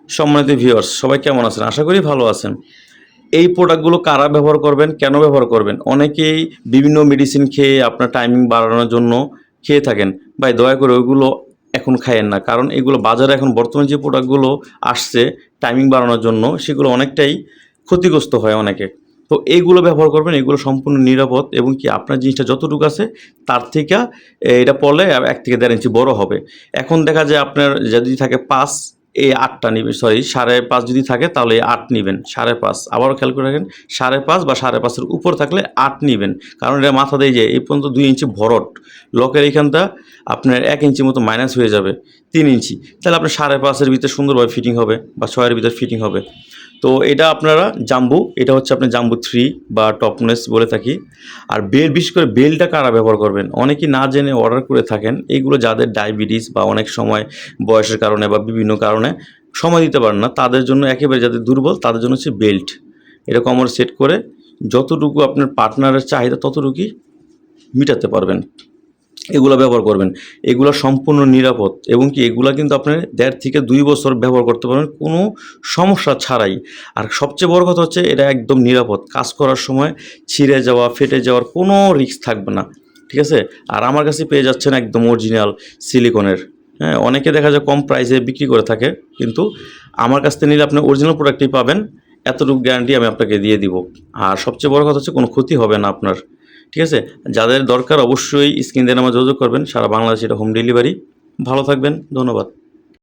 সম্মানিত ভিউয়ার্স, সবাই কেমন আছেন? আশা করি ভালো আছেন। এই প্রোডাক্টগুলো কারা ব্যবহার করবেন, কেন ব্যবহার করবেন? অনেকেই বিভিন্ন মেডিসিন খেয়ে আপনার টাইমিং বাড়ানোর জন্য খেয়ে থাকেন। ভাই দয়া করে ওইগুলো এখন খাইয়েন না। কারণ এগুলো বাজারে এখন বর্তমানে যে প্রোডাক্টগুলো আসছে টাইমিং বাড়ানোর জন্য, সেগুলো অনেকটাই ক্ষতিগ্রস্ত হয় অনেকে। তো এইগুলো ব্যবহার করবেন, এগুলো সম্পূর্ণ নিরাপদ এবং কি আপনার জিনিসটা যতটুকু আছে তার থেকে এটা পড়লে ১ থেকে ১.৫ ইঞ্চি বড় হবে। এখন দেখা যায় আপনার যদি থাকে ৫, এই ৮টা নিবেন, সরি ৫.৫ যদি থাকে তাহলে ৮ নিবেন, ৫.৫। আবারও খেয়াল করে রাখেন, ৫.৫ বা ৫.৫ এর উপর থাকলে ৮ নিবেন। কারণ এটা মাথা দিয়ে যে এই পর্যন্ত ২ ইঞ্চি ভরট, লকের এইখানটা আপনার ১ ইঞ্চি মতো মাইনাস হয়ে যাবে, ৩ ইঞ্চি। তাহলে আপনার ৫.৫ এর ভিতরে সুন্দরভাবে ফিটিং হবে বা ৬ এর ভিতরে ফিটিং হবে। তো এটা আপনারা জাম্বু, এটা হচ্ছে আপনার জাম্বু 3 বা টপনেস বলে থাকি। আর বিশেষ করে বেলটা কারা ব্যবহার করবেন? অনেকেই না জেনে অর্ডার করে থাকেন। এইগুলো যাদের ডায়াবেটিস বা অনেক সময় বয়সের কারণে বা বিভিন্ন কারণে সময় দিতে পারেন না, তাদের জন্য একেবারে যাদের দুর্বল তাদের জন্য হচ্ছে বেল্ট। এটা কোমরে সেট করে যতটুকু আপনার পার্টনারের চাহিদা ততটুকুই মিটাতে পারবেন। এগুলা ব্যবহার করবেন। এগুলা সম্পূর্ণ নিরাপদ এবং কি এগুলা কিন্তু আপনার ১.৫ থেকে ২ বছর ব্যবহার করতে পারবেন কোনো সমস্যা ছাড়াই। আর সবচেয়ে বড় কথা হচ্ছে এটা একদম নিরাপদ। কাজ করার সময় ছিঁড়ে যাওয়া, ফেটে যাওয়ার কোনো রিস্ক থাকবে না। ঠিক আছে? আর আমার কাছে পেয়ে যাচ্ছেন একদম অরিজিনাল সিলিকনের। হ্যাঁ? অনেকে দেখা যায় কম প্রাইসে বিক্রি করে থাকে। কিন্তু আমার কাছ থেকে নিলে আপনি অরিজিনাল প্রোডাক্টই পাবেন। এতটুকু গ্যারান্টি আমি আপনাকে দিয়ে দিব। আর সবচেয়ে বড় কথা হচ্ছে কোনো ক্ষতি হবে না আপনার। ঠিক আছে? যাদের দরকার অবশ্যই স্ক্রিন দিয়ে নাম্বারে যোগাযোগ করবেন। সারা বাংলাদেশে এটা হোম ডেলিভারি। ভালো থাকবেন। ধন্যবাদ।